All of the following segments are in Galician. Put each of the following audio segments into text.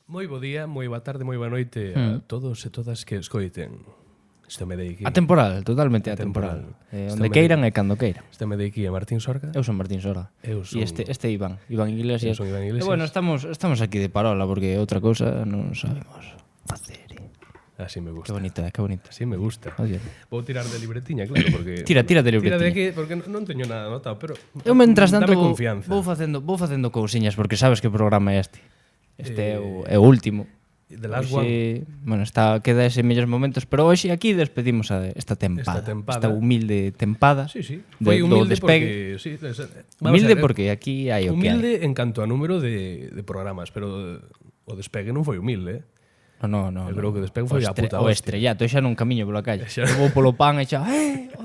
Moi bo día, moi boa tarde, moi boa noite a todos e todas que escoiten. Estame de aquí. Atemporal, totalmente atemporal. Onde queiran e cando queiran. Estame de aquí a Martín Sorga. Eu son Martín Sorga. Eu son... E este Iván Iglesias. Eu son Iván Iglesias. E bueno, estamos aquí de parola porque outra cousa non sabemos facer. Así me gusta. Que bonita, que bonita. Así me gusta. Oye. Vou tirar de libretiña, claro, porque... Tira de libretiña. Tira de aquí, porque non teño nada anotado, pero... Eu, mentras tanto, dame confianza. vou facendo cousiñas porque sabes que programa é este. Este é o último. The last one. Bueno, queda ese mellores momentos, pero hoxe aquí despedimos esta tempada. Esta humilde tempada. Sí, sí. Foi humilde porque... Sí, humilde porque aquí hai o que hai. Humilde en canto a número de programas, pero o despegue non foi humilde, No. Eu creo que despegue foi a puta hostia. O hostia. estrellato, xa non camiño pola calle. Eu vou polo pan e xa, o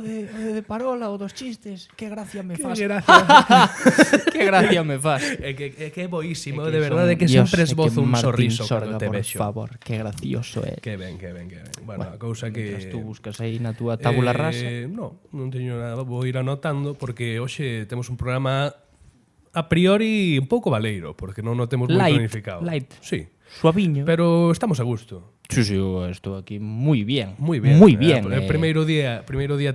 de parola, o dos chistes, que gracia me faz. Que gracia me faz. É que é boísimo, de verdade, que sempre esbozo un sorriso cando te vexo. Por favor, que gracioso é. Que ben. Bueno, a cousa que... Tú buscas aí na túa tábula rasa. Non teño nada, vou ir anotando, porque hoxe temos un programa a priori un pouco baleiro, porque non o temos moi planificado. Light. Sí. Suaviño. Pero estamos a gusto. Sí, eu estou aquí moi bien. Moi bien. O primeiro día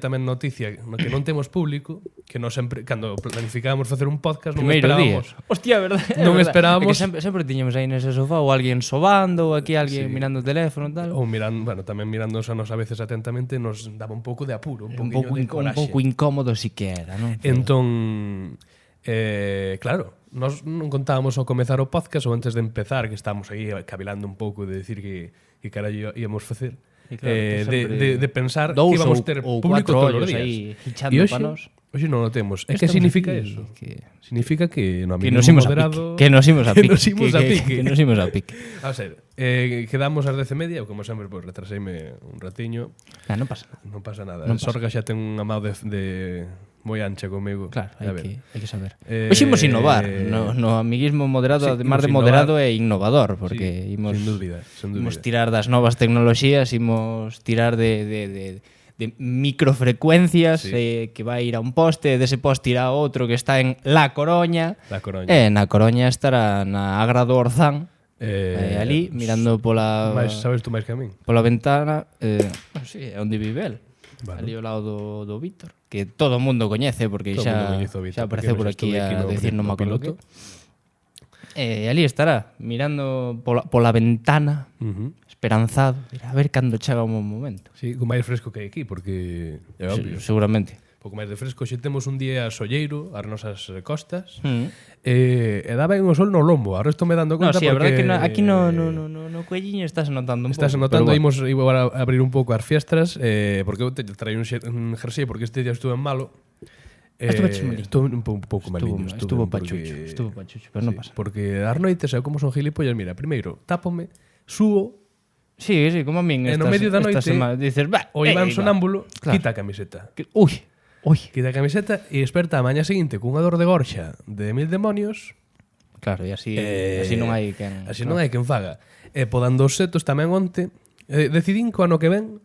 tamén noticia que non temos público, que non sempre cando planificábamos facer un podcast non esperábamos. Hostia, verdade. Non esperábamos. Sempre tiñamos aí nese sofá ou alguén sobando, ou aquí alguén mirando o teléfono tal. Ou mirando, bueno, tamén mirándonos a nos a veces atentamente nos daba un pouco de apuro, un pouco incómodo si que era, non? Entón, claro, nós non contábamos ao comezar o podcast ou antes de empezar, que estábamos aí cavilando un pouco de decir que carallo íamos facer, claro, de pensar que íbamos ter público todos os días. E hoxe non o temos. E que significa eso? Significa que no amiguismo moderado... Que nos imos a pique. Que nos imos a pique. A ser, quedamos ás 10:30, como sempre, pues, retraseime un ratiño. Non pasa nada. Non pasa nada. Sorga xa ten unha mão de moi ancha comigo. Claro, hai que saber. Hoxe imos innovar. No amiguismo moderado, además de moderado, é innovador, porque imos tirar das novas tecnoloxías, imos tirar de microfrecuencias, que vai ir a un poste, dese poste irá a outro que está en La Coruña. E na Coruña estará na Agra do Orzán. Ali, mirando pola... Sabes tú máis que a min? Pola ventana, sí, é onde vive el. Ali ao lado do Víctor, que todo o mundo coñece, porque xa apareceu por aquí a decir non me acordo que. Ali estará, mirando pola ventana, esperanzado, a ver cando chega o momento. Sí, con máis fresco que hai aquí, porque é obvio. Seguramente. Pouco máis de fresco, xe temos un día solleiro ás nosas costas, e dá ben o sol no lombo, ahora estou me dando conta porque... a verdade que aquí no cuelliño estás notando un pouco. Estás notando, imos a abrir un pouco as fiestras, porque eu te traio un jersey, porque este día estuve en malo. Estuve un pouco maliño. Estuvo pachucho, pero non pasa. Porque as noites, eu como son gilipollas, mira, primeiro, tápome, subo. Sí, como a min. E no medio da noite, dices, o Iván sonámbulo, quita a camiseta. Ui. Quita a camiseta e desperta a mañá seguinte cunha dor de gorxa de 1000 demonios. Claro, e así non hai quen... Así non hai quen faga. E podando os setos tamén onte, decidín que o ano que ven,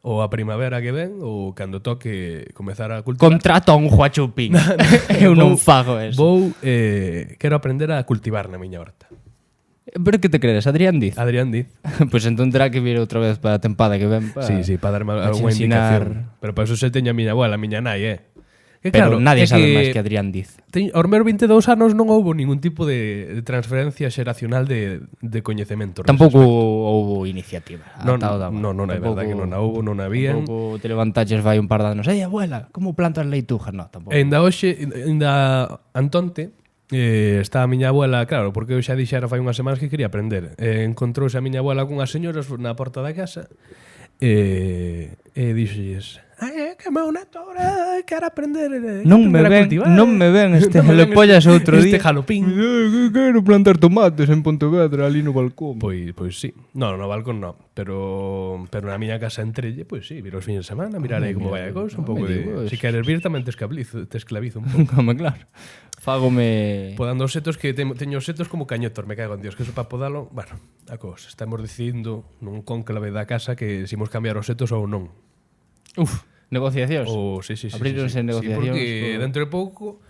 ou a primavera que ven, ou cando toque comezar a cultivar... Contrato a un Juachupín. Eu non fago eso. Quero aprender a cultivar na miña horta. Pero que te crees? Adrián Diz? Adrián Diz. Pois entón terá que vir outra vez para a tempada que ven. Sí, para darme alguna indicación. Pero para eso se teña a miña abuela, a miña nai, Que pero claro, nadie sabe máis que Adrián Diz. Aos meus 22 anos non houbo ningún tipo de transferencia xeracional de coñecemento. Tampouco houbo iniciativa. Non, é verdade que non houbo, non había. Tampouco te levantaches vai un par de anos. Abuela, como plantas leitujas? Non, tampouco. Ainda hoxe, Antonte, está a miña abuela, claro, porque eu xa dixera fai unhas semanas que quería aprender. Encontrouse a miña abuela cunhas señoras na porta da casa e dixolles: que meu neto ahora quero aprender non me ven este jalopollas outro día. Este jalopín. Quero plantar tomates en Pontevedra, ali no balcón. Pois sí. No balcón non. Pero na miña casa entrelle, pois sí, vir os fines de semana, mirarei como vai a cousa, un pouco de... Se queres vir tamén te esclavizo un pouco. Como claro. Fágome... Podando os setos, que teño os setos como cañotos, me cago en Dios, que eso para podalo, bueno, a cousa, estamos decidindo nun cónclave da casa que se imos cambiar os setos ou non. Negociacións. Sí. Abríronse negociacións. Porque dentro de pouco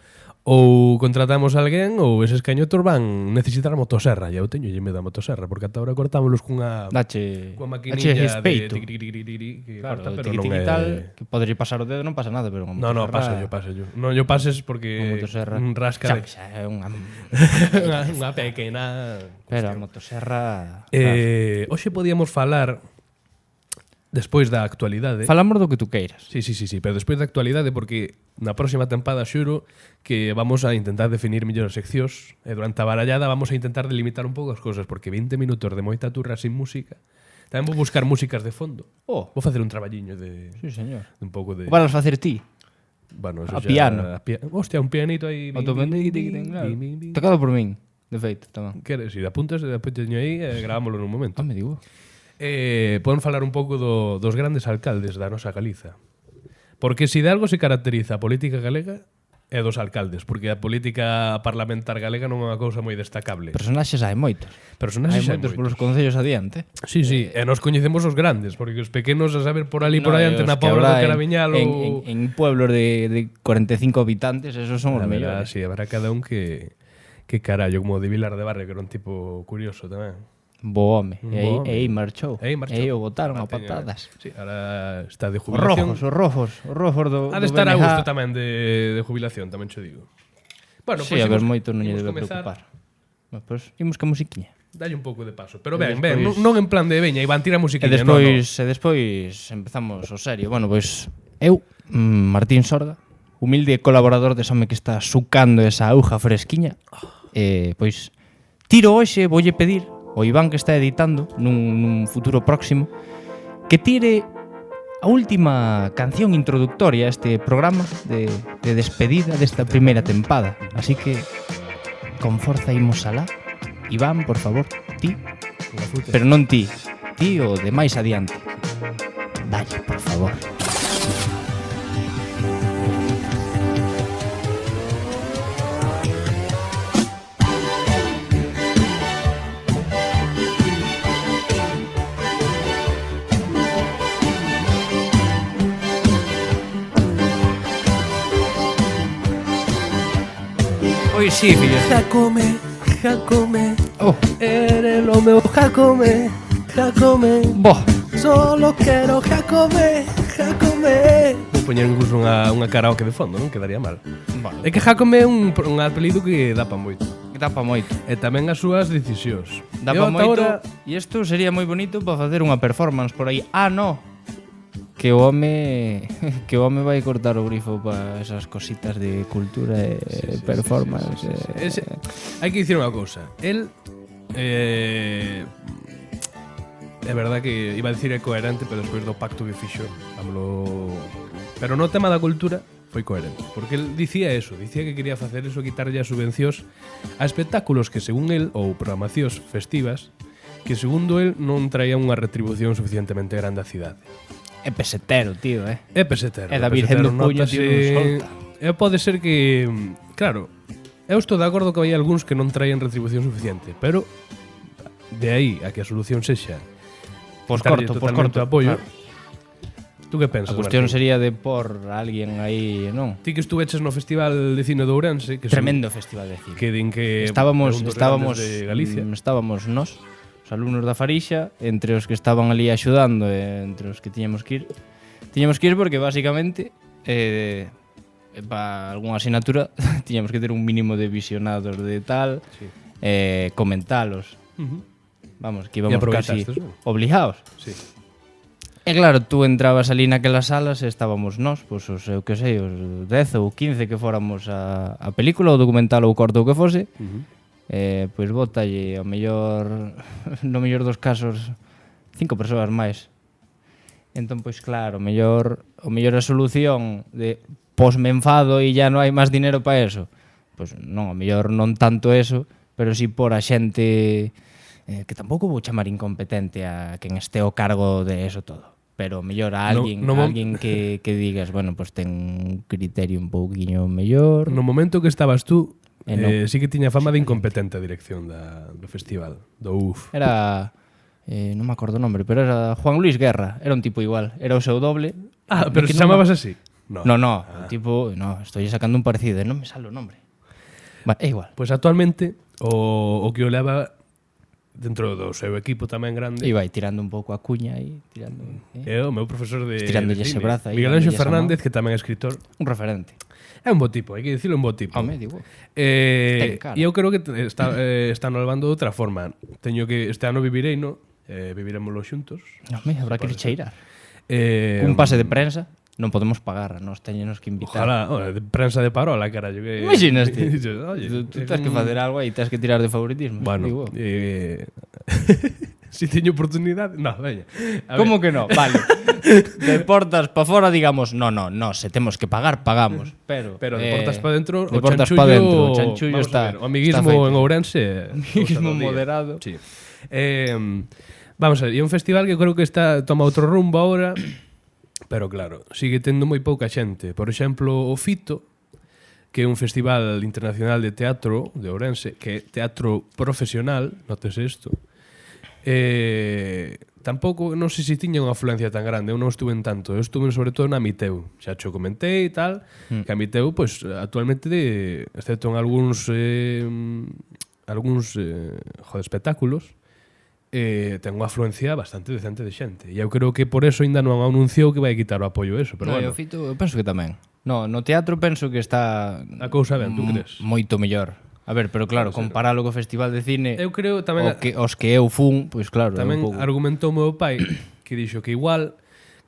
ou contratamos a alguén ou eses cañotos van necesitar a motosserra. E eu teño medo da motosserra, porque ata ahora cortámolos cunha maquinilla de que claro, corta, pero non é... Que podría pasar o dedo, non pasa nada, pero No, pasa yo. Non yo pases porque rasca de... Xa, é unha pequena... Pero a motosserra... Hoxe podíamos falar despois da actualidade. Falamos do que tú queiras. Sí, pero despois da actualidade, porque na próxima tempada xuro que vamos a intentar definir mellor as seccións e durante a barallada vamos a intentar delimitar un pouco as cousas, porque 20 minutos de moita turra sin música. Tamén vou buscar músicas de fondo. Vou facer un traballiño de... Sí, señor. Un pouco de... O vas facer ti? Bueno, eso a piano. Hostia, un pianito aí... Tocado por min, de feito, tamén. Queres ir? Apuntas e depois teño aí e gravámoslo nun momento. Me digo. Poden falar un pouco dos grandes alcaldes da nosa Galiza. Porque se de algo se caracteriza a política galega é dos alcaldes, porque a política parlamentar galega non é unha cousa moi destacable. Personaxes hai moitos. Hai moitos polos concellos adiante. Sí, e nos coñecemos os grandes, porque os pequenos a saber por ali por aí ante na Pobra do Caraviñal ou... En pueblos de 45 habitantes, esos son os mellores. Sí, habrá cada un que carallo, como de Vilar de Barrio, que era un tipo curioso tamén. Bo home. E aí marchou. E aí o botaron a patadas. Sí, ahora está de jubilación. Os rojos do ha de estar a gusto tamén de jubilación, tamén cho digo. Bueno, sí, a ver, moito non lle debe preocupar. Pois imos que musiquiña. Dalle un pouco de paso. Pero ben, non en plan de veña, Iván, tira musiquiña. E despois empezamos o serio. Bueno, pois eu, Martín Sorda, humilde colaborador de Some que está sucando esa auga fresquiña, pois tiro hoxe, voulle pedir o Iván que está editando nun futuro próximo que tire a última canción introductoria a este programa de despedida desta primeira tempada. Así que con forza imos alá. Iván, por favor, ti. Pero non ti o de máis adiante. Dalle, por favor. Pois sí, fillo. Jacome, eres lo meu Jacome. Boh. Solo quero Jacome. Vou poñer incluso unha karaoke de fondo, non quedaría mal. Vale. É que Jacome é un apelido que dá pa moito. E tamén as súas decisións. Dá pa moito. E isto sería moi bonito para facer unha performance por aí. Que o home vai cortar o grifo para esas cositas de cultura e performance. Hai que dicir unha cousa. El é verdad que iba a dicir é coherente, pero despois do pacto que fixo, pero no tema da cultura foi coherente, porque el dicía que quería facer eso, quitarlle as subvencións a espectáculos que según el, ou programacións festivas, que segundo el non traía unha retribución suficientemente grande á cidade. É pesetero, tío, É pesetero. É da Virgen do Puño, tío, non solta. Pode ser que, claro, eu estou de acordo que hai algúns que non traen retribución suficiente, pero de aí a que a solución sexa Pois corto apoio. Claro. Tú que pensas? A cuestión sería de por alguén aí, non? Ti que estuveches no Festival de Cine de Ourense, que tremendo festival de cine. Que din que estábamos de Galicia. Estábamos nós, os alumnos da Farixa, entre os que estaban ali axudando e entre os que tiñamos que ir. Tiñamos que ir porque basicamente para algunha asignatura tiñamos que ter un mínimo de visionados de tal, comentalos. Vamos, que íbamos casi obligados. Sí. E claro, tú entrabas ali naquelas salas e estábamos nós, pois os, eu que sei, os 10 ou 15 que fóramos a película, ou documental ou corto ou que fose, pois botalle ao mellor, no mellor dos casos, 5 persoas máis. Entón, pois claro, o mellor a solución de me enfado e ya non hai máis dinero para eso. Pois non, o mellor non tanto eso, pero si por a xente que tampouco vou chamar incompetente a quen este ao cargo de eso todo, pero mellor a alguén, alguén que digas, bueno, pois ten un criterio un pouquiño mellor. No momento que estabas tú, sí que tiña fama de incompetente a dirección do festival, do UF. Era, non me acordo o nombre, pero era Juan Luis Guerra, era un tipo igual, era o seu doble. Pero se chamabas así? No, tipo, no, estoy sacando un parecido, non me sale o nombre. É igual. Pois actualmente o que o leva dentro do seu equipo tamén grande. E vai tirando un pouco a cuña aí, tirando. É o meu profesor de tirándolle ese brazo aí. Miguel Ángel Fernández, que tamén é escritor. Un referente. É un bo tipo, hai que dicilo, un bo tipo. Home, digo. E eu creo que está no levando de outra forma. Teño que este ano vivireino, viviremoslo xuntos. Home, habrá que ir cheirar. Un pase de prensa. Non podemos pagar, nos teñenos que invitar. Ojalá, de prensa de parola, carallo. Imaginas, tío. Oye, Tú tens que facer algo aí, tens que tirar de favoritismo. Bueno, si teño oportunidade... No, veña. Como que no? Vale. De portas pa fora, digamos, no, se temos que pagar, pagamos. Pero de portas pa dentro, de portas pa dentro, o chanchullo está... O amiguismo en Ourense... Amiguismo moderado. Sí. Vamos a ver, é un festival que creo que toma outro rumbo agora... Pero claro, sigue tendo moi pouca xente. Por exemplo, o Fito, que é un festival internacional de teatro de Ourense, que é teatro profesional, nótese isto. Tampouco, non sei se tiña unha afluencia tan grande, eu non estuve en tanto, eu estuve sobre todo na Miteu, xa cho comentei e tal, que a Miteu, pois, actualmente, excepto en algúns espectáculos, ten unha afluencia bastante decente de xente. E eu creo que por eso ainda non anunciou que vai quitar o apoio eso, pero bueno. O Fito, eu penso que tamén. No teatro penso que está a cousa ben, tú crees? Moito mellor. A ver, pero claro, comparalo co Festival de Cine, eu creo tamén os que eu fun, pois claro, tamén argumentou o meu pai que dixo que igual,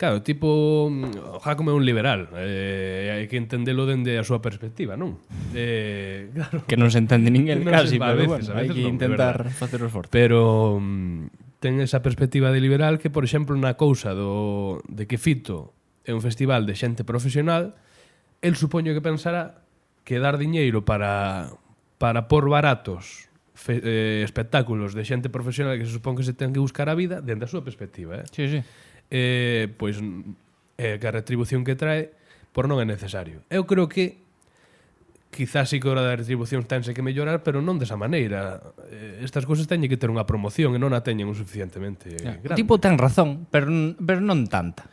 claro, tipo, o Jácome é un liberal, hai que entendelo dende a súa perspectiva, non? Claro. Que non se entende ninguén, casi, pero bueno, hai que intentar facer o esforzo. Pero ten esa perspectiva de liberal que, por exemplo, na cousa de que Fito é un festival de xente profesional, el supoño que pensará que dar diñeiro para por baratos espectáculos de xente profesional que se supón que se ten que buscar a vida dentro da súa perspectiva, Sí. Pois que a retribución que trae por non é necesario. Eu creo que quizás sí que a da retribución tense que mellorar, pero non desa maneira. Estas cousas teñen que ter unha promoción e non a teñen o suficientemente grande. O tipo ten razón, pero non tanta.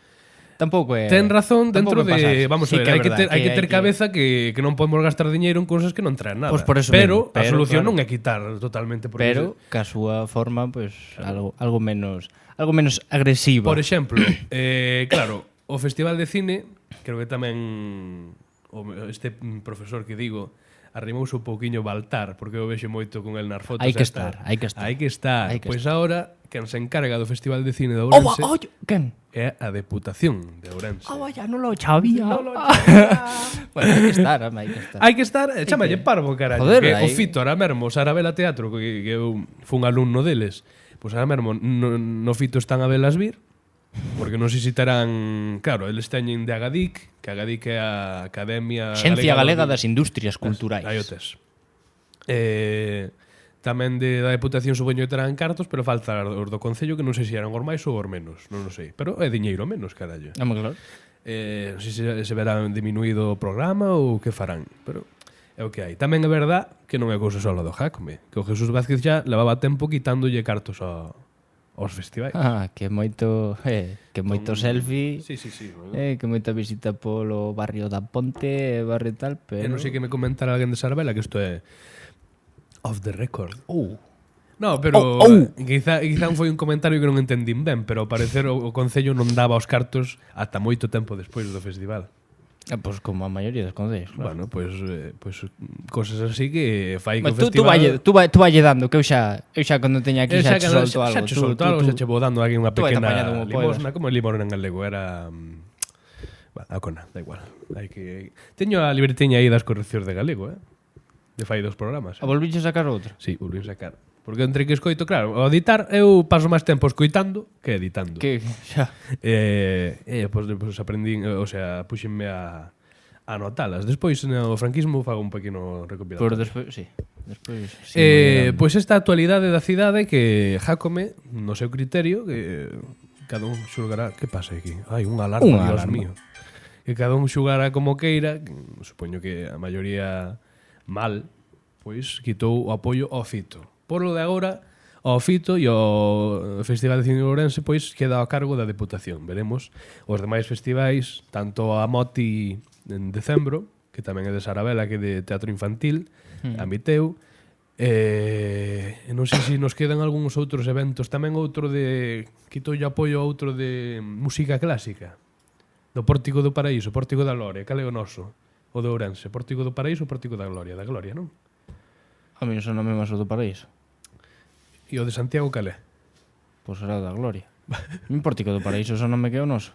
Tampouco é... Ten razón dentro de... Vamos a ver, hai que ter cabeza que non podemos gastar diñeiro en cousas que non traen nada. Pues por eso pero a solución non é quitar totalmente. Pero que a súa forma, pues, algo menos agresiva. Por exemplo, claro, o Festival de Cine, creo que tamén este profesor que digo arrimouse un pouquiño Baltar, porque eu vexo moito con el nas fotos. Hai que estar. Pois agora, quen se encarga do Festival de Cine de Ourense quen? É a Deputación de Ourense. Vaya, non lo sabía. Bueno, hai que estar, hai que estar, chámalle parvo, carallo. Joder, que o Fito, ahora mesmo, Sarabela Teatro, que eu fun alumno deles, pois ahora mesmo no Fito están a velas vir, porque non sei se terán... Claro, eles teñen de Agadic, que Agadic é a Academia Xencia Galega das Industrias Culturais. Aí o tes. Tamén da Deputación supoño que terán cartos, pero falta os do Concello, que non sei se eran os máis ou os menos, non o sei. Pero é diñeiro menos, carallo. Claro. Non sei se verán diminuído o programa ou que farán, pero é o que hai. Tamén é verdad que non é cousa só do Jácome, que o Jesús Vázquez xa levaba tempo quitándolle cartos aos festivais. Que moito selfie. Sí. Que moita visita polo barrio da Ponte, barrio tal, pero... non sei que me comentara alguén de Sarabela que isto é off the record. No, pero quizá foi un comentario que non entendín ben, pero ao parecer o Concello non daba os cartos ata moito tempo despois do festival. Pois como a maioría dos concellos, claro. Bueno, pois cosas así que fai que o festival... Tú valle dando, que eu xa cando teña aquí xa solto algo. Xa solto algo, xa che vou dando aquí unha pequena limosna, como limosna en galego, era... a cona, da igual. Teño a libretiña aí das correccións de galego, de fai 2 programas. A volviche sacar outro? Sí, volvín sacar. Porque entre que escoito, claro, ao editar eu paso máis tempo escoitando que editando. Que xa. Pois aprendín, o sea, puxenme a anotalas. Despois no franquismo fago un pequeno recopilatorio. Por despois, sí. Pois esta actualidade da cidade que Jácome, no seu criterio, que cada un xulgará... Que pasa aquí? Ai, unha alarma, Dios mío. Que cada un xulgará como queira, supoño que a maioría mal, pois quitou o apoio ao Fito. Por lo de agora, o Fito e o Festival de Cine de Ourense pois queda a cargo da Deputación. Veremos os demais festivais, tanto a Moti en decembro, que tamén é de Sarabela, que é de teatro infantil, admiteu. Non sei se nos quedan algúns outros eventos. Tamén outro de... Quito yo apoio a outro de música clásica. Do Pórtico do Paraíso, Pórtico da Gloria. Cal é o noso? O de Ourense. Pórtico do Paraíso, Pórtico da Gloria. Da Gloria, non? A mí non son nome máis o do Paraíso. E o de Santiago cal é? Pois será o da Gloria. Un Pórtico do Paraíso son nome que é o noso.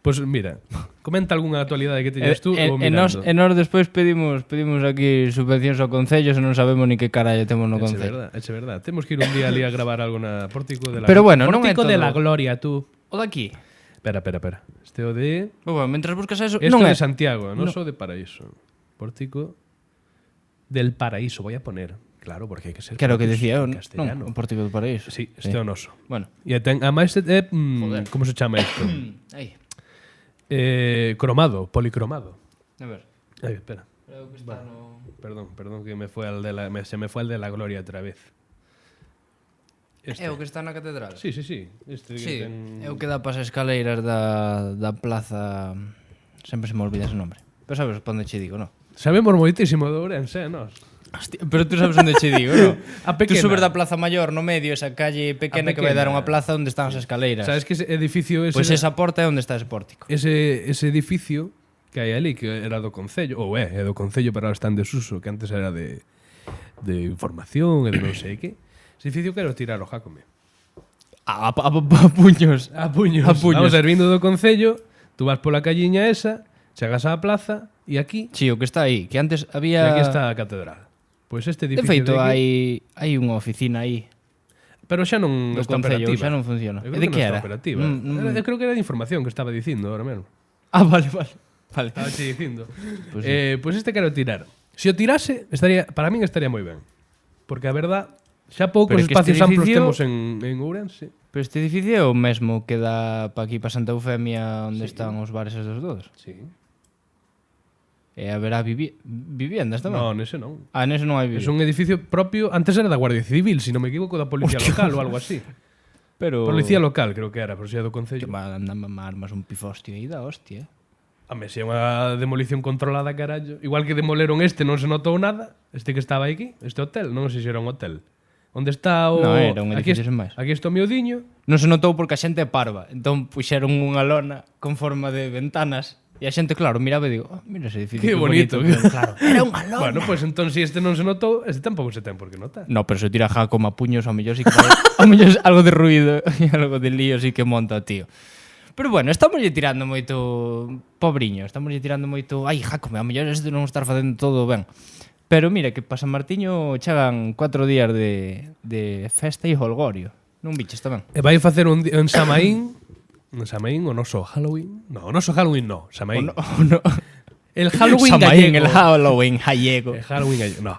Pois mira, comenta algunha actualidade que teñas tú ou E mirando. nós despois pedimos aquí subvencións ao Concello se non sabemos ni que carallo temos no Concello. É verdade. Temos que ir un día ali a gravar algo na Pórtico de la Pero bueno, non é Pórtico todo. de la Gloria, tú. O daqui. Espera. Este é o de... Bueno, mentras buscas eso, Esto non de é Santiago, non so de Paraíso. Pórtico del Paraíso, voy a poner. Claro, porque hai que ser... Claro que decía eu, en non, castellano. o Pórtico do Paraíso. Sí, este é o noso. Bueno. E ten, ademais, como se chama isto? Aí. Cromado, policromado. A ver. Ay, espera. Creo que está no... Perdón, que me fue se me fue al de la Gloria otra vez. É o que está na catedral? Sí. Este Sí, que ten... é o que dá para as escaleiras da plaza... Sempre se me olvida ese nombre. Pero sabes para onde che digo, non? Sabemos moitísimo de Ourense, nós. Hostia, pero tú sabes onde che digo, non? A Tú pequena. subes da Plaza Mayor no medio, esa calle pequena que vai dar unha plaza onde están as escaleiras. Sabes que ese edificio... Pois esa porta é onde está ese pórtico. Ese edificio que hai ali, que era do Concello, ou é do Concello, pero ahora está en desuso, que antes era de información e de non sei que. Ese edificio quero tirar o Jácome. A puños. A puños. Vamos a ir vindo do Concello, tú vas pola calliña esa, chegas á plaza, e aquí... Sí, o que está aí, que antes E había... aquí está a catedral. Pois este De edificio feito, de aquí, hai unha oficina aí pero xa non do está Concello, operativa. xa non funciona. Eu E creo de que que non era? está operativa. Eu creo que era de información que estaba dicindo ahora mesmo. Ah, vale. Estaba che dicindo. Pois sí. Pois este quero tirar. Se o tirase, para min estaría moi ben. Porque a verdad, xa poucos Pero é que espacios este amplos edificio- temos en Ourense. Pero este edificio é o mesmo que dá pa aquí pa Santa Eufemia onde están os bares esos todos. Sí. E haberá viviendas tamén? Non, nese non. Ah, nese non hai É viviendas. un edificio propio, antes era da Guardia Civil, se non me equivoco, da Policía Local ou algo así. Pero... Policía Local, creo que era, pero xa do Que Concello. andan armas un pifostio aí da hostia. Home, se é unha demolición controlada, carallo. Igual que demoleron este, non se notou nada. Este que estaba aquí, este hotel, non sei se era un hotel. Onde está o... No, era un aquí edificio sen máis. Aquí está o miudiño. Non se notou porque a xente é parva. Entón puxeron unha lona con forma de ventanas e a xente, claro, miraba e digo, oh, mira ese edificio. Que bonito. Claro, era unha lona. Bueno, pues entón, se este non se notou, este tampouco se ten por que notar. No, pero se tira Jácome a puños, ao mellor sí que vai... ao mellor algo de ruido e algo de lío sí que monta, tío. Pero bueno, estamos lle tirando moito pobriño, estamos lle tirando moito, ai, Jácome, ao mellor este non estar facendo todo ben. Pero mira que pa San Martiño chegan 4 días de festa e holgorio. Non biches tamén? E vai facer en Samaín o noso Halloween. No, o noso Halloween no, Samaín. El Halloween Samaín, gallego. el Halloween gallego. El Halloween gallego, no.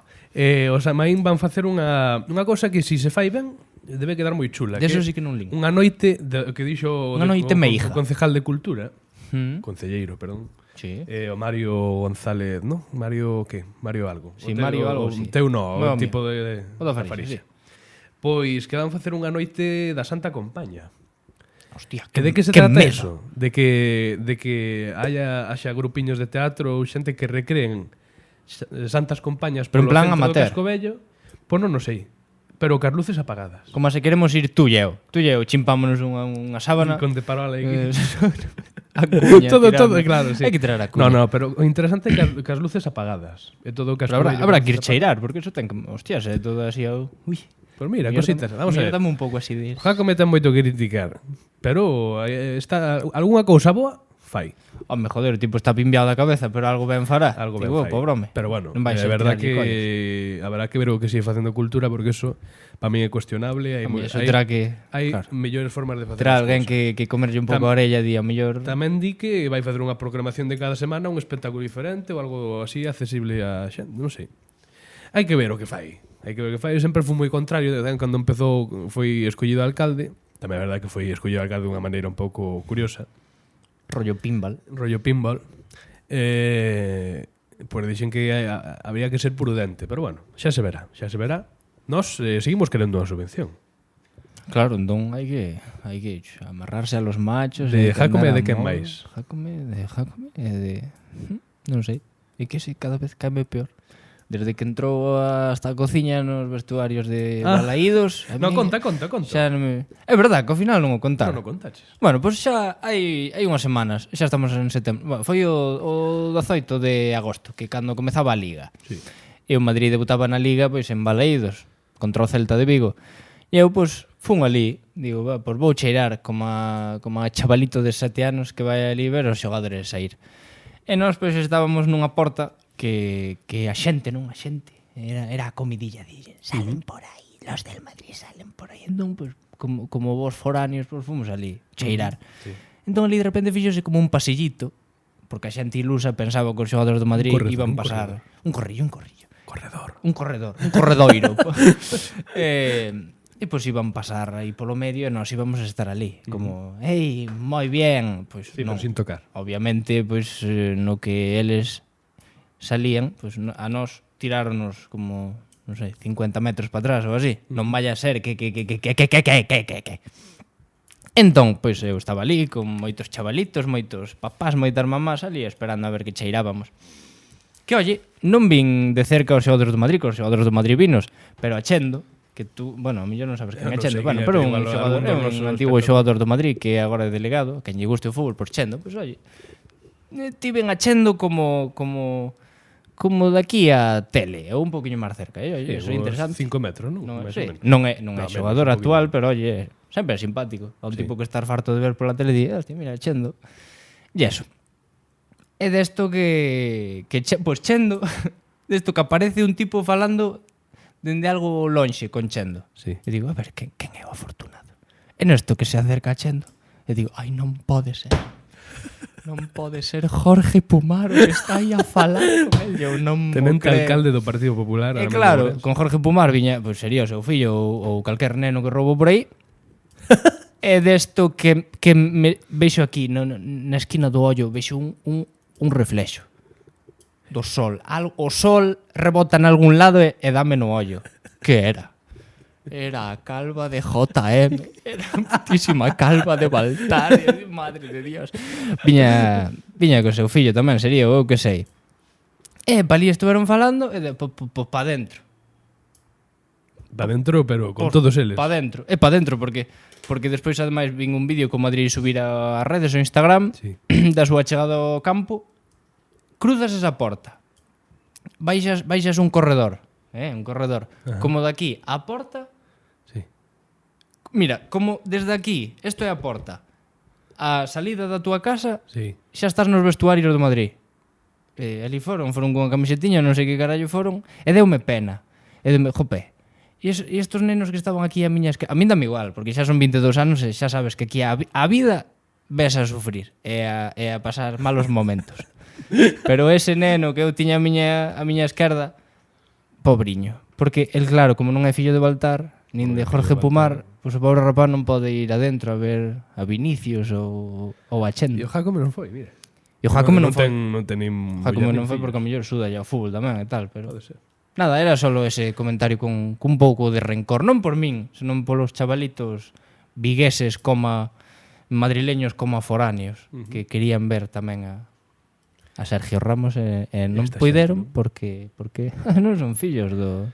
O Samaín van facer unha cosa que se fai ben debe quedar moi chula. De eso sí que non lin. Unha noite que dixo Unha noite meiga. o concejal de Cultura, Mm. concelleiro, perdón. Sí. O Mario González, ¿no? Mario qué? Mario algo. Sí, Mario algo, sí. Teu no, Meu o tipo de O da da Farixa, sí. Pois que van facer unha noite da Santa Compaña. Hostia, Que de que se que trata medo. eso? De que haxa grupiños de teatro ou xente que recreen santas compañas Pero en polo plan centro do amateur. Casco Vello. Pois non o sei. Pero cas luces apagadas. Como se queremos ir tú e eu. Tú e eu chimpámonos unha sábana. Con de parola Eh, aí. a cuña, todo, tirando. claro, sí. Hai que tirar a cuña. No, pero o interesante é que as luces apagadas. E todo o Casco Pero Vello. habrá que ir cheirar, porque eso ten que... Hostias, é todo así... Ui, Pois mira, cositas. Vamos a ver. Dame un pouco así de... Jácome ten moito que criticar. Pero está algunha cousa boa, fai. Home, joder, o tipo está pimbiado da cabeza, pero algo ben fará. Algo ben Tipo, fai. pobrome. Pero bueno, Non vai é ser verdad tirarlle collas. que habrá que ver o que sigue facendo cultura, porque eso para mí é cuestionable. Home, eso terá que... hai claro. mellores formas de facer Terá as alguén cousas. que comerlle un pouco a orella di a mellor... Tamén di que vai facer unha programación de cada semana, un espectáculo diferente ou algo así accesible a xente, non sei. Hai que ver o que fai. Hai que ver o que fai. Eu sempre fui moi contrario, cando empezou foi escollido alcalde. Tamén é verdade que foi escollido alcalde de unha maneira un pouco curiosa. Rollo pinball. Rollo pinball. Pois dixen que habría que ser prudente, pero bueno, xa se verá. Nos seguimos querendo unha subvención. Claro, entón hai que amarrarse a los machos. De e Jácome andar de quen modo. máis? Jácome e de... Non sei. É que se cada vez caime peor. desde que entrou hasta a cociña nos vestuarios de Balaídos. No, conta. Xa non me... É verdad, que ao final non o contaron. Non o contaches. Bueno, pois xa hai unhas semanas, xa estamos en setembro. Bueno, foi o 18 de agosto, que cando comezaba a Liga. Sí. E o Madrid debutaba na Liga pois en Balaídos, contra o Celta de Vigo. E eu, pois, fun ali, digo, pois vou cheirar como a chavalito de 7 anos que vai ali ver os xogadores sair. E nós, pois, estábamos nunha porta que a xente, era a comidilla, dixen, salen por aí, los del Madrid salen por aí. Entón, pois, como vos foráneos, pois, fomos ali, cheirar. Sí. Entón, ali, de repente, fixose como un pasillito, porque a xente ilusa pensaba que os xogadores do Madrid iban pasar... Un corrillo. Un corredoiro. E pois iban pasar aí polo medio e nós íbamos a estar ali, como, ei, moi bien, pois sí, non, sin tocar. Obviamente, pois no que eles salían, pois a nós tiráronos como, non sei, 50 metros para atrás ou así. Non vaya a ser que. Entón, pois eu estaba ali con moitos chavalitos, moitos papás, moitas mamás ali esperando a ver que cheirábamos. Que, oye, non vin de cerca os xogadores do Madrid, que os xogadores do Madrid vinos, pero a Chendo, que tú, bueno, a mí non sabes quen é Chendo, bueno, pero un xogador, un antigo xogador do Madrid que agora é delegado, que lle guste o fútbol, por Chendo, pois, oye, tiven a Chendo como de aquí a tele, ou un poquinho máis cerca, oye, eso é interesante. 5 metros, non? Non é xogador actual, pero, oye, sempre é simpático. É un tipo que estar farto de ver pola tele e di, hostia, mira, Chendo. E eso. É desto pois Chendo, desto que aparece un tipo falando dende algo lonxe con Chendo. Sí. E digo, a ver, quen é o afortunado? E nesto que se acerca a Chendo, e digo, ai, non pode ser. Non pode ser Jorge Pumar que está aí a falar con el. Eu non Tenente alcalde do Partido Popular. E claro, con Jorge Pumar viña, pois sería o seu fillo ou calquer neno que roubou por aí. E desto que me vexo aquí na esquina do ollo, vexo un reflexo do sol. O sol rebota en algún lado e dame no ollo. Que era? Era a calva de JM. Era a putísima calva de Baltar. Madre de Dios. Viña co seu fillo tamén, sería, eu que sei. E pa ali estuveron falando e pa dentro. Pa dentro, pero con todos eles. Pa dentro. E pa dentro, porque despois ademais vin un vídeo que o Madrid subir a redes ou Instagram da súa chegada ao campo. Cruzas esa porta, baixas un corredor, como de aquí á porta. Sí. Mira, como desde aquí, isto é a porta, a salida da túa casa, sí. Xa estás nos vestuarios do Madrid. Ali foron con a camisetiña, non sei que carallo foron, e deume pena. E deume, jope, e estos nenos que estaban aquí a min dame igual, porque xa son 22 anos e xa sabes que aquí a vida ves a sufrir e a pasar malos momentos. Pero ese neno que eu tiña a miña esquerda, pobriño, porque el, claro, como non é fillo de Baltar nin de Jorge Pumar, pois o pobre rapaz non pode ir adentro a ver a Vinicius ou a Chendo. E o Jacome non foi, mira. E o Jacome non foi. Non ten nin Jacome non foi porque a mellor suda ya o fútbol tamén e tal, pero pode ser. Nada, era solo ese comentario con un pouco de rencor, non por min, senón polos chavalitos vigueses como madrileños como foráneos, que querían ver tamén a Sergio Ramos e non puideron porque non son fillos de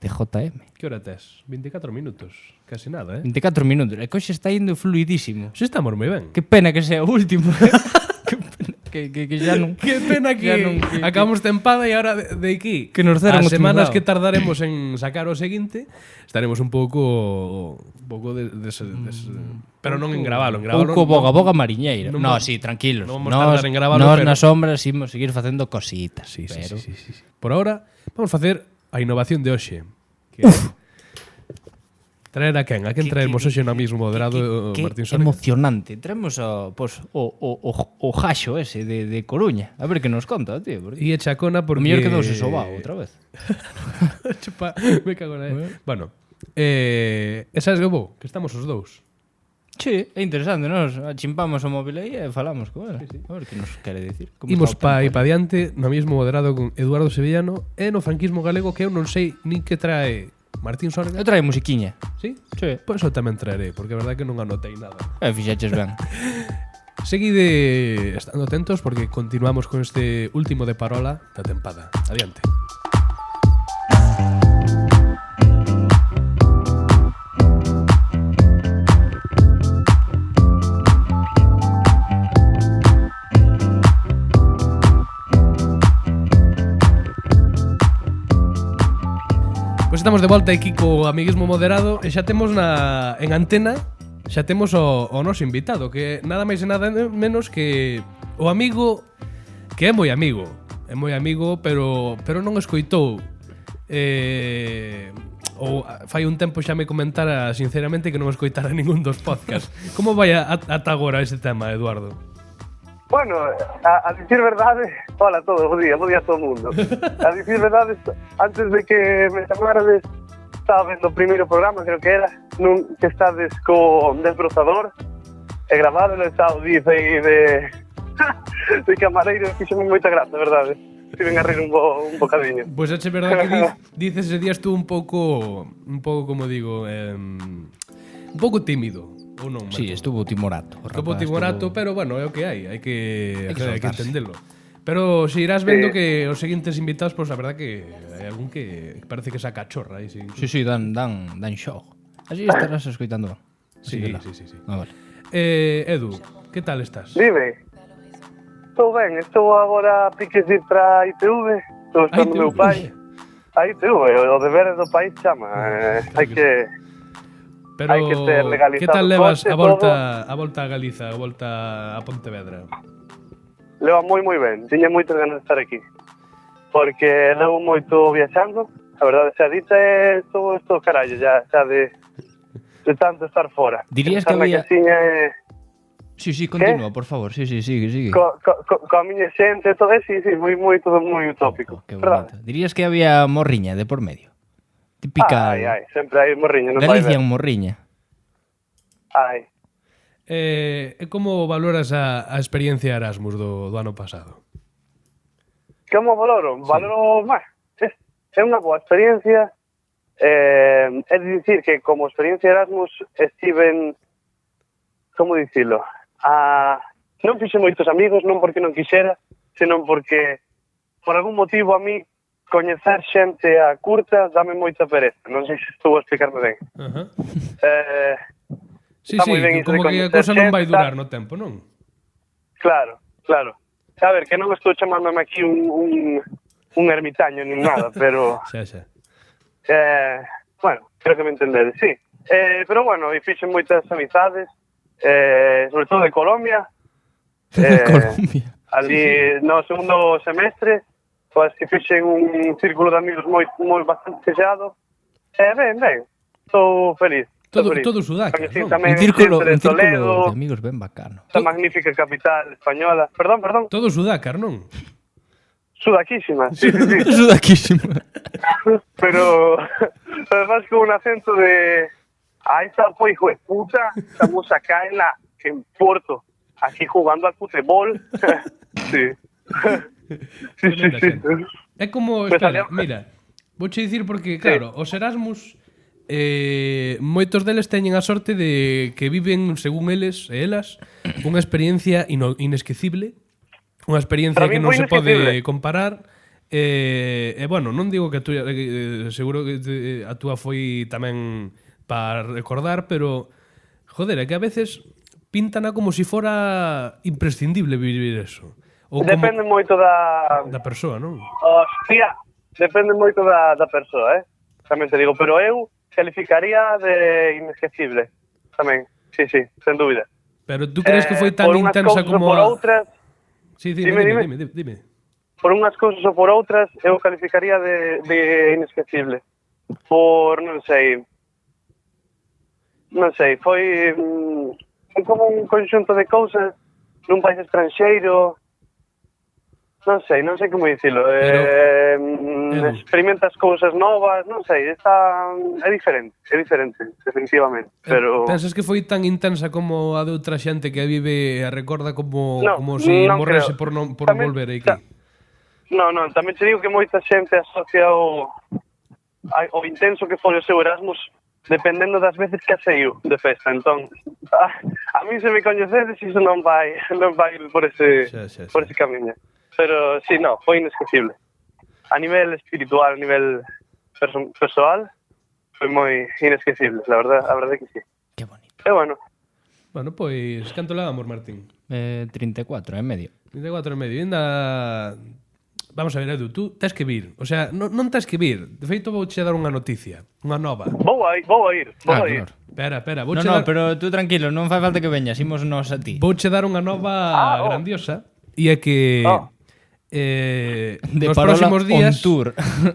JM. Que hora tes? 24 minutos, casi nada, 24 minutos, e coxe está indo fluidísimo. Si estamos moi ben. Que pena que sea o último. Que xa non... Que pena que acabamos tempada e agora de aquí que nos deran as semanas que tardaremos en sacar o seguinte estaremos un pouco pero non en gravalo. Pouco boga mariñeira. No, sí, tranquilos. Non vamos tardar en gravalo, nos nas sombras imos seguir facendo cositas. Sí. Por ahora vamos facer a innovación de hoxe. Traer a quen? A quen traemos hoxe no mismo moderado Martín Sónica? Emocionante. Traemos o Jaxo ese de Coruña. A ver que nos conta, tío. E a Chacona porque... O mellor quedouse sobao outra vez. Chupa, me cago na... Bueno, sabes que vou? Que estamos os dous. Sí, é interesante, nos chimpamos o móvil aí e falamos con ela. Sí. A ver que nos quere dicir. Imos pa diante no mismo moderado con Eduardo Sevillano e no franquismo galego que eu non sei nin que trae Martín Sónica. Eu trae musiquiña. Sí? Sí. Pois eu tamén traeré, porque a verdade que non anotei nada. Fixaches ben. Seguide estando atentos porque continuamos con este último de parola da tempada. Adiante. estamos de volta aquí co amiguismo moderado e xa temos en antena, xa temos o noso invitado, que nada máis e nada menos que o amigo que é moi amigo, pero non escoitou. Ou fai un tempo xa me comentara sinceramente que non escoitara ningún dos podcasts. Como vai ata agora ese tema, Eduardo? Bueno, a dicir verdade, hola a todos, bo día a todo o mundo. A dicir verdade, antes de que me chamarades, estaba vendo o primeiro programa, creo que era, que estades co desbrozador, e grabado no estado dice aí de camareiro, fixome moita gracia, verdade. Estiven a rir un bocadiño. Pois é verdade que dices ese día estuvo un pouco, como digo, un pouco tímido. Ou non, sí, estuvo timorato. Pero bueno, é o que hai que entendelo. Pero se irás vendo que os seguintes invitados, pois a verdad que hai algún que parece que saca chorra aí, sí. Sí, dan show. Así estarás escoitando. Sí. Vale. Edu, que tal estás? Dime. Estou ben, estou agora a piques de ir para a ITV. Estou estando meu pai. A ITV, o deber do país chama. Hai que... Pero hai que ter legalizado. Que tal levas a volta a Galiza, a volta a Pontevedra? Leva moi ben. Tiña moitas ganas de estar aquí. Porque levo moito viaxando. A verdade xa dita é estou carallo xa de tanto estar fora. Dirías que había... Sí, continúa, por favor. Sí, sigue. Coa miña xente, todo eso, sí, todo moi utópico. Que bonito. Dirías que había morriña de por medio. Típica... sempre hai morriña. Galicia en morriña. Ai. Como valoras a experiencia Erasmus do ano pasado? Como valoro? Valoro máis. É unha boa experiencia. É dicir que como experiencia Erasmus estiven, como dicilo, non fixe moitos amigos, non porque non quixera, senón porque por algún motivo a mí coñecer xente a curta dame moita pereza. Non sei se estou a explicarme ben. Sí, como que a cosa non vai durar no tempo, non? Claro. A ver, que non estou chamándome aquí un ermitaño nin nada, pero... Xa. Bueno, creo que me entendedes, sí. Pero bueno, e fixen moitas amizades, sobre todo de Colombia. Colombia. Ali no segundo semestre, pois que fixen un círculo de amigos moi bastante sellado. Ben, estou feliz. Todo Sudaca, non? Un círculo de amigos ben bacano. Esta magnífica capital española. Perdón. Todo Sudacar, non? Sudaquísima, sí. Sudaquísima. Pero además con un acento de... Ahí está, pues, hijo de puta. Estamos acá en Porto, aquí jugando al futebol. Sí. Sí. É como, espera, mira, vouche dicir porque, claro, os Erasmus moitos deles teñen a sorte de que viven, según eles e elas, unha experiencia inesquecible, unha experiencia que non se pode comparar. Bueno, non digo que a túa, seguro que a túa foi tamén para recordar, pero joder, é que a veces pintana como si fora imprescindible vivir eso. Depende moito da persoa, non? Hostia, depende moito da persoa, tamén te digo, pero eu calificaría de inesquecible tamén, sí, sen dúbida. Pero tú crees que foi tan intensa como... Por outras... Sí, dime. Por unhas cousas ou por outras, eu calificaría de inesquecible. Por, non sei, foi como un conxunto de cousas nun país estranxeiro. Non sei como dicilo. Experimentas cousas novas, non sei, é diferente, definitivamente. Pero... Pensas que foi tan intensa como a de outra xente que vive a recorda como se morrese por volver aquí? Non, tamén te digo que moita xente asocia o intenso que foi o seu Erasmus dependendo das veces que aseiu de festa. Entón, a mí se me coñecedes iso non vai por ese camiño. Pero, sí, foi inesquecible. A nivel espiritual, a nivel persoal, foi moi inesquecible, a verdade que sí. Que bonito. E bueno. Bueno, pois, canto levamos, Martín? 34 e medio. 34 e medio. Ainda vamos a ver, Edu, tú tens que vir. O sea, non tens que vir. De feito, vouche dar unha noticia, unha nova. Vou a ir. Claro. Espera, No, pero tú tranquilo, non fai falta que veñas, imos nos a ti. Vouche dar unha nova grandiosa. E é que De nos Parola próximos días on tour.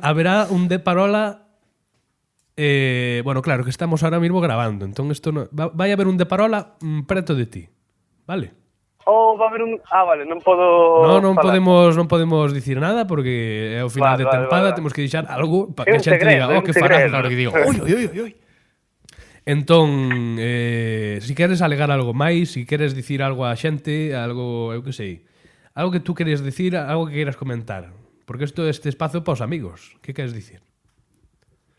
haberá un de Parola. Bueno, claro, que estamos ahora mismo grabando. Entón, isto vai haber un de Parola preto de ti. Vale? Va a haber un... vale, non podo... Non podemos dicir nada porque é o final de tempada, temos que deixar algo para que a xente diga, que farás, claro que digo, oi. Entón, si queres alegar algo máis, si queres dicir algo á xente, algo, eu que sei, algo que tú queres dicir, algo que queiras comentar, porque este espazo é para os amigos. Que queres dicir?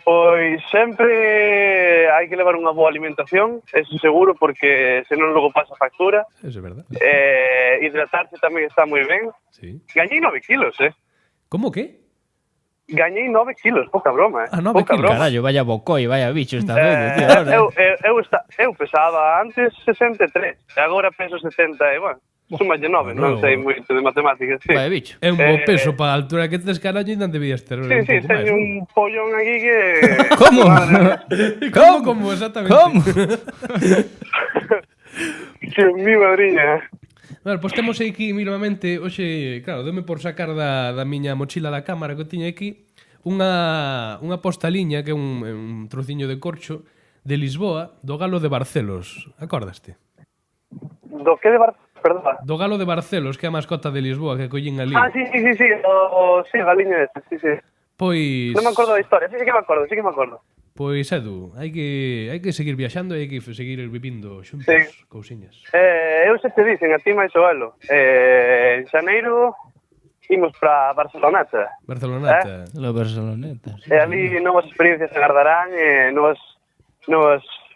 Pois sempre hai que levar unha boa alimentación, eso seguro, porque senón logo pasa factura. Eso é verdad. Hidratarse tamén está moi ben. Sí. Gañei 9 kilos, Como que? Gañei 9 kilos, poca broma, 9 poca kilos. broma. Carallo, vaya bocoi, vaya bicho esta vez, tío. Eu pesaba antes 63, e agora peso 70, e bueno, sumalle 9, non sei moito de matemáticas, sí. Vaya bicho. É un bo peso para a altura que tes, carallo, e non debías ter un pouco máis. Teño un pollón aquí que... Como? Como? Exactamente. Como? Que mi madriña. Bueno, pois temos aquí, mínimamente, hoxe, claro, deme por sacar da miña mochila da cámara que tiña aquí unha postaliña que é un trociño de corcho de Lisboa, do Galo de Barcelos. Acordaste? Do que de Barcelos? Perdón. Do Galo de Barcelos, que é a mascota de Lisboa que collín ali. Sí, sí, galiña ese, sí. Pois... Non me acordo da historia, sí que me acordo. Pois, Edu, hai que seguir viaxando e hai que seguir vivindo xuntos, cousiñas. Eu se te dicen, a ti máis o elo. En xaneiro imos para Barceloneta. La Barceloneta. E ali novas experiencias se agardarán, novas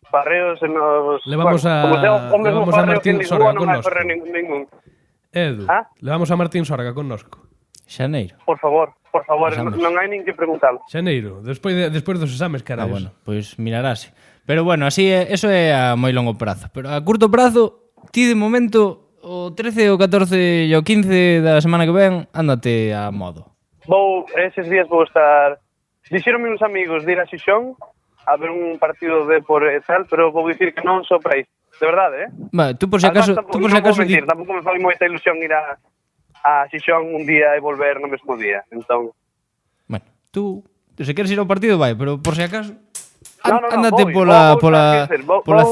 parreos e novos... Levamos a Martín Sorga connosco. Edu, levamos a Martín Sorga connosco. Xaneiro. Por favor, non hai nin que preguntalo. Xaneiro, despois dos exames, carallo. Bueno, pois mirarase. Pero bueno, así eso é a moi longo prazo. Pero a curto prazo, ti de momento, o 13, o 14 e o 15 da semana que ven, ándate a modo. Eses días vou estar... Dixeronme uns amigos de ir a Xixón a ver un partido de por tal, pero vou dicir que non só para isto. De verdade, Vale, tú por si acaso... Tampouco me fai moita ilusión ir a Xixón un día e volver no mesmo día. Entón... Bueno, tú se queres ir ao partido, vai, pero por si acaso... Ándate pola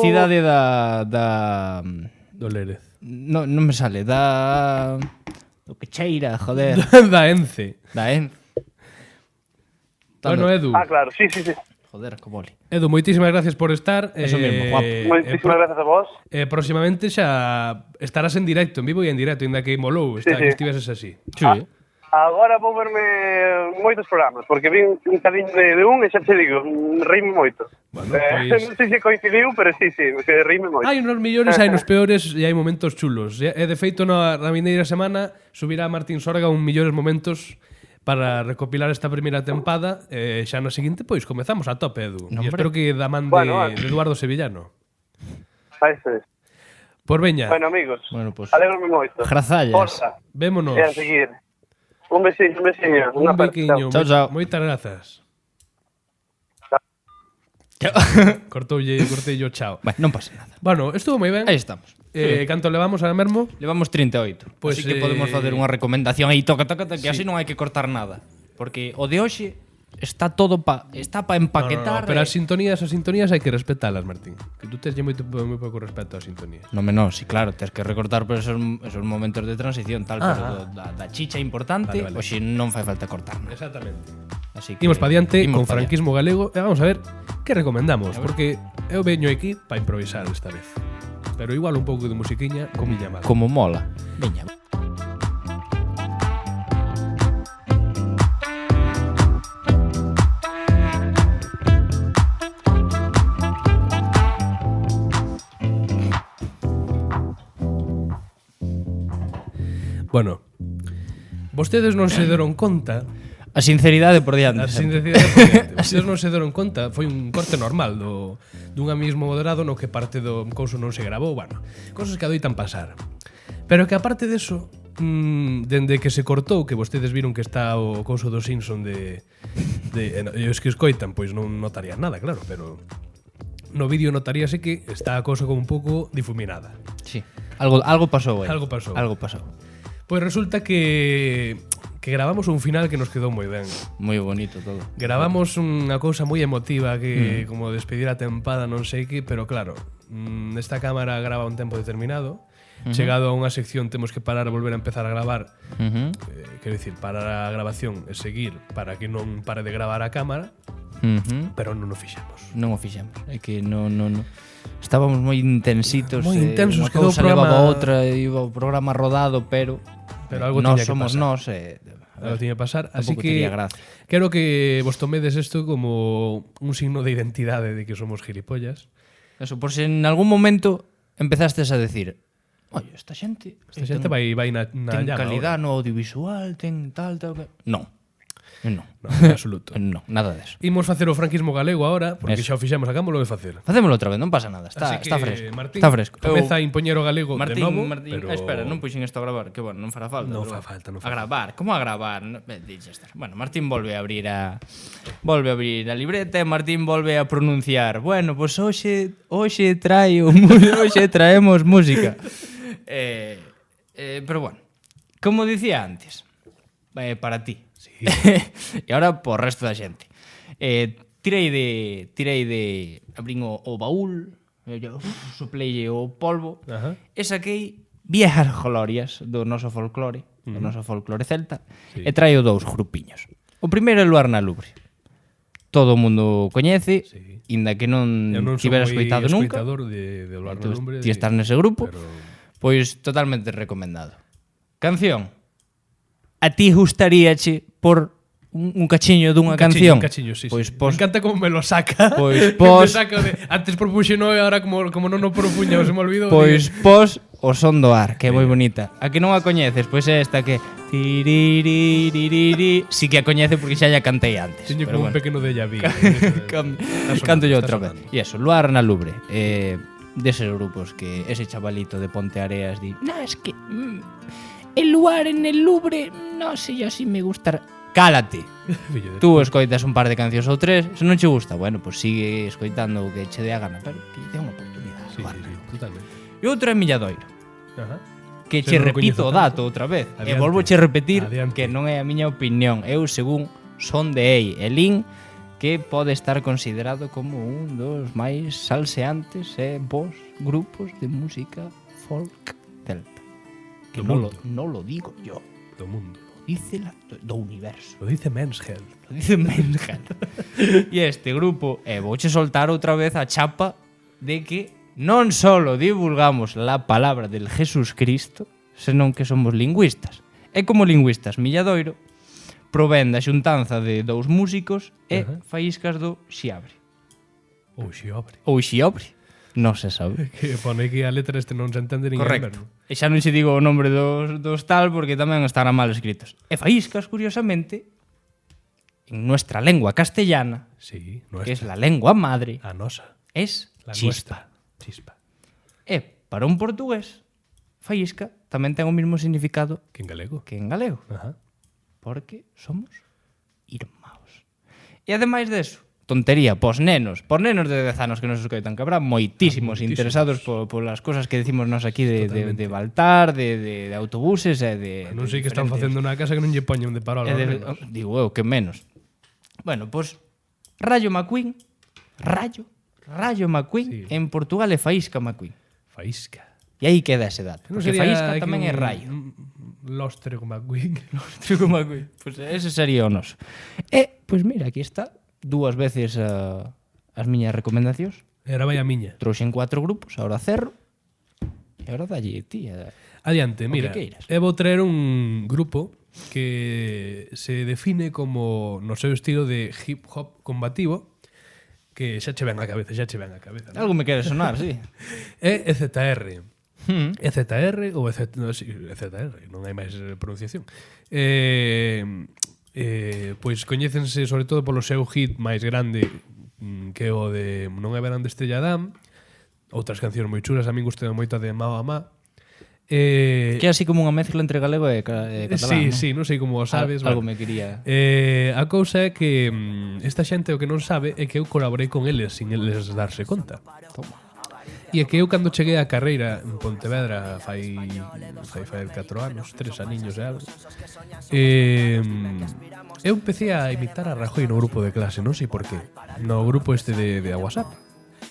cidade do Lérez. Non me sale, do que cheira, joder. Da Ence. Bueno, Edu. Claro, sí. Joder, que boli. Edu, moitísimas gracias por estar. Eso mesmo, guapo. Moitísimas gracias a vos. Próximamente xa estarás en directo, en vivo e en directo, ainda que molou que estiveses así. Sí. Agora vou verme moitos programas, porque vi un cadiño de un e xa te digo, reíme moito. Bueno, pois... Non sei se coincidiu, pero sí, que reíme moito. Hai nos millores, hai nos peores e hai momentos chulos. E de feito, na vindeira semana subirá Martín Sorga un millores momentos para recopilar esta primeira tempada. Xa na seguinte, pois, comezamos a tope, Edu. E espero que da man de Eduardo Sevillano. Eso es. Por veña. Bueno, amigos, pues, alegro-me moito. Grazallas. Forza. Vémonos. E a seguir. Un besiño. Un bequiño. Chao. Moitas grazas. Cortoulle o chao. Bueno, non pasa nada. Bueno, estuvo moi ben. Aí estamos. Canto levamos ahora mesmo? Levamos 38. Pois así que podemos facer unha recomendación aí, toca, que así non hai que cortar nada. Porque o de hoxe está todo está pa empaquetar. No, pero as sintonías hai que respetalas, Martín. Que tú tes moi pouco respeto ás sintonías. No menos, sí, claro, tes que recortar por esos momentos de transición tal, pero da chicha importante, vale. Hoxe non fai falta cortar nada. Exactamente. Así que imos pa diante con franquismo galego e vamos a ver que recomendamos, porque eu veño aquí para improvisar esta vez. Pero igual un pouco de musiquiña como miña mal. Como mola. Veña. Bueno, vostedes non se deron conta. A sinceridade por diante. Vostedes non se deron conta. Foi un corte normal dun amismo moderado no que parte do couso non se grabou. Bueno, cosas que adoitan pasar. Pero que aparte deso, dende que se cortou, que vostedes viron que está o couso do Simpson e os que escoitan, pois non notarían nada, claro, pero no vídeo notaríase que está a cousa como un pouco difuminada. Sí. Algo pasou aí. Algo pasou. Pois resulta que gravamos un final que nos quedou moi ben. Moi bonito todo. Gravamos unha cousa moi emotiva que como despedir a tempada, non sei que, pero claro, esta cámara grava un tempo determinado. Chegado a unha sección temos que parar e volver a empezar a gravar. Quero dicir, parar a grabación e seguir para que non pare de gravar a cámara. Pero non o fixemos. Non o fixemos. É que non. Estábamos moi intensitos. Moi intensos, unha cousa levaba a outra, iba o programa rodado, pero algo nós tiña que somos pasar. nós Algo tiña que pasar, así que tería gracia. quero que vos tomedes isto como un signo de identidade de que somos gilipollas. Eso, por se en algún momento empezaste a decir, oye, esta xente vai na ten llama calidad ahora. no audiovisual, ten tal. Non, en absoluto. Non, nada deso. Imos facer o franquismo galego agora, porque Eso. xa o fixemos, acámoslo de facer. Facémolo outra vez, non pasa nada. Está Así que, fresco. Martín, Está fresco. comeza a impoñer o galego Martín, de novo, Martín, pero... espera, non puxen isto a gravar, que bueno, non fará falta. Non pero fa falta, non A fa gravar, como a gravar? Bueno, Martín volve a abrir a libreta e Martín volve a pronunciar. Bueno, pois hoxe traemos música. Pero bueno, como dicía antes, para ti. Sí. E ahora por resto da xente. Tirei de abrín o baúl, soplei o polvo, Ajá. e saquei viejas glorias do noso folclore, celta, e traio dous grupiños. O primeiro é Luar na Lubre. Todo o mundo coñece, inda que non tivera escoitado nunca. Eu non sou moi de Luar na Lubre. Ti estás nese grupo, pero... pois totalmente recomendado. Canción. A ti gustaríache por un cachiño dunha canción? Un cachiño, sí. Pois Sí. pos, Me encanta como me lo saca. Pois Me pos, saca de... Antes propuxeno e ahora como non o propuña, se me olvidou. pois o son do ar, que é moi bonita. A que non a coñeces? Pois é esta que tiririririri. Sí que a coñece porque xa ya cantei antes. Teño pero como un bueno. pequeno déjà vu. Canto yo outra vez. E eso, Luar na Lubre. Deses grupos que ese chavalito de Ponte Areas di, no, es que el lugar en el Louvre, no sé, yo sí me gusta. Cálate. Tú escoitas un par de cancións ou tres, se non che gusta, bueno, pues sigue escoitando o que che dé a gana, pero que lle dé unha oportunidade. Sí, totalmente. E outro é Milladoiro, Ajá. que Se che non o repito coñezo o dato outra vez. Adiante. E volvo che repetir Adiante. que non é a miña opinión, eu según son de Ei, Elín, que pode estar considerado como un dos máis salseantes e bons grupos de música folk celta. Que non lo digo yo, Do mundo. dice do universo. Lo dice Men's Health. Lo dice Men's Health. E este grupo, vouche soltar outra vez a chapa de que non solo divulgamos la palabra del Jesús Cristo, senón que somos lingüistas. E como lingüistas, Milladoiro provén da xuntanza de dous músicos e faíscas do Xiabre. Ou Xiobre. Ou Xiobre, non se sabe. Que pone que a letra non se entende ninguén. Correcto. E xa non se digo o nombre dos tal porque tamén estarán mal escritos. E faíscas, curiosamente, en nuestra lengua castellana, Sí, que es la lengua madre, a nosa. es La chispa. nuestra. Chispa. E para un portugués, faísca tamén ten o mesmo significado Que en galego. que en galego, Ajá. porque somos irmãos. E ademais deso, tontería, pos nenos de 10 anos que nos escoitan, que habrá moitísimos interesados polas cosas que decimos nos aquí de Baltar, de autobuses e de... Non sei que están facendo na casa que non lle poñen de parola. Digo eu, que menos. Bueno, pois, Rayo McQueen, Rayo McQueen, en Portugal é Faísca McQueen. Faísca. E aí queda ese dato, porque Faísca tamén é rayo. Lostre con McQueen. Truco McQueen. Pois ese sería o noso. E, pois mira, aquí está, dúas veces as miñas recomendacións. Era vai a miña. Trouxen 4 grupos, ahora cerro. E ahora dalle ti. Adiante, mira. que queiras. Eu vou traer un grupo que se define como no seu estilo de hip hop combativo, que xa che ven a cabeza, ¿no? Algo me quere sonar, sí. É EZR. EZR ou EZR, non hai máis pronunciación. Pois coñécense sobre todo polo seu hit máis grande, que é o de Non é verán de Estrella Damm, outras cancións moi chulas, a min gustei moito a de Mao a Ma, Que é así como unha mezcla entre galego e catalán. Sí, non sei como o sabes. Algo me quería... A cousa é que esta xente o que non sabe é que eu colaborei con eles sin eles darse conta. Toma. E é que eu cando cheguei a carreira en Pontevedra fai 4 anos, 3 aniños e algo, eu empecé a imitar a Rajoy no grupo de clase, non sei por qué. No grupo este de WhatsApp.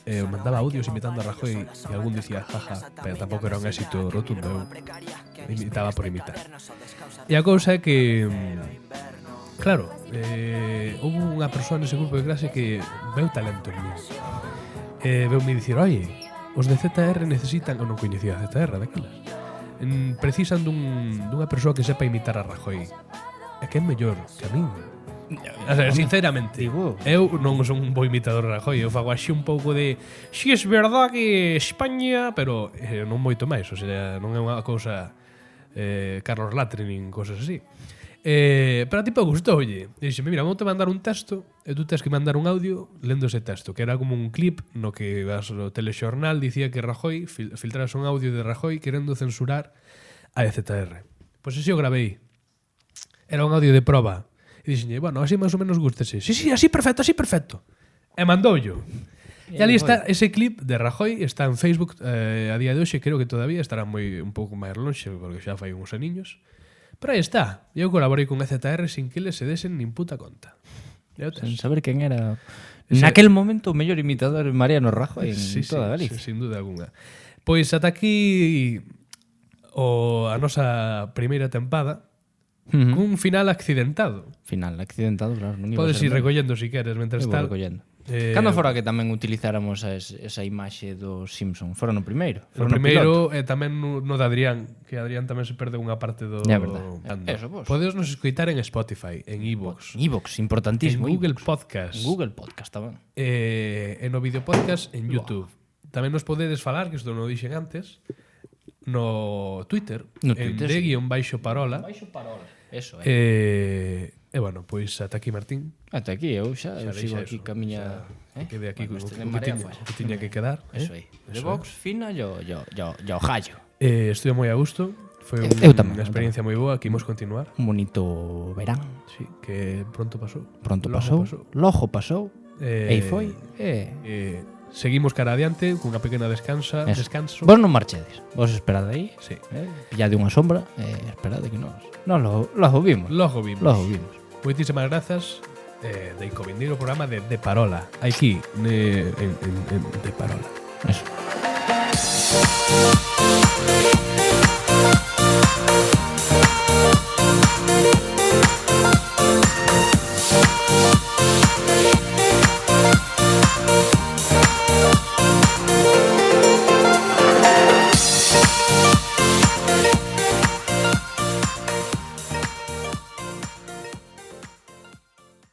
Eu mandaba audios imitando a Rajoy e algún dicía jaja, pero tampouco era un éxito rotundo, eu imitaba por imitar. E a cousa é que claro, houve unha persoa nese grupo de clase que veu talento en mí. Veu me dicir, oye, os de ZR necesitan, ou non coñecía a ZR daquelas, precisan dunha persoa que sepa imitar a Rajoy. É que é mellor que a min. O sea, sinceramente, eu non son un bo imitador de Rajoy. Eu fago así un pouco de si es verdad que España, pero non moito máis. O sea, non é unha cousa Carlos Latre nin cosas así. Pero a tipo gustoulle. Dixeme, mira, vou te mandar un texto e tú tens que mandar un audio lendo ese texto, que era como un clip no que o telexornal dicía que Rajoy filtras un audio de Rajoy querendo censurar a EZR. Pois así o gravei. Era un audio de proba. E dixenlle, bueno, así máis ou menos gústese. Sí, así perfecto, así perfecto. E mandoullo. E ali está ese clip de Rajoy, está en Facebook a día de hoxe, creo que todavía estará un pouco máis lonxe, porque xa fai uns aniños. Pero aí está. Eu colaborei con EZR sin que eles se desen nin puta conta. Sen saber quen era... Naquel momento o mellor imitador Mariano Rajoy en toda Galicia. Sí, sin duda alguna. Pois ata aquí a nosa primeira tempada, cun final accidentado. Final accidentado, claro. Podes ir recollendo si queres, mentres tal. Cando fora que tamén utilizáramos esa imaxe do Simpson? Fora no primeiro? No primeiro e tamén no de Adrián, que Adrián tamén se perde unha parte do... É verdade. Eso, vos. Podes nos escoitar en Spotify, en iVoox. iVoox, importantísimo. En Google Podcast. En Google Podcast tamén. E no video podcast en YouTube. Tamén nos podedes falar, que isto non o dixen antes, no Twitter, en _parola. Eso, E bueno, pois ata aquí, Martín. Ata aquí, eu xa sigo aquí ca miña... Quede aquí con o que tiña que quedar. Eso aí. De Vox, fina, yo jallo. Estuve moi a gusto. Foi unha experiencia moi boa, que imos continuar. Un bonito verán. Sí, que pronto pasou. Logo pasou. E foi. Seguimos cara adiante cunha pequena descanso. Vos non marchedes. Vos esperade aí. Sí. Pillade unha sombra e esperade que nos logo vimos. Logo vimos. Moitísimas grazas de vindeiro programa de Parola. Aquí, de Parola. Eso.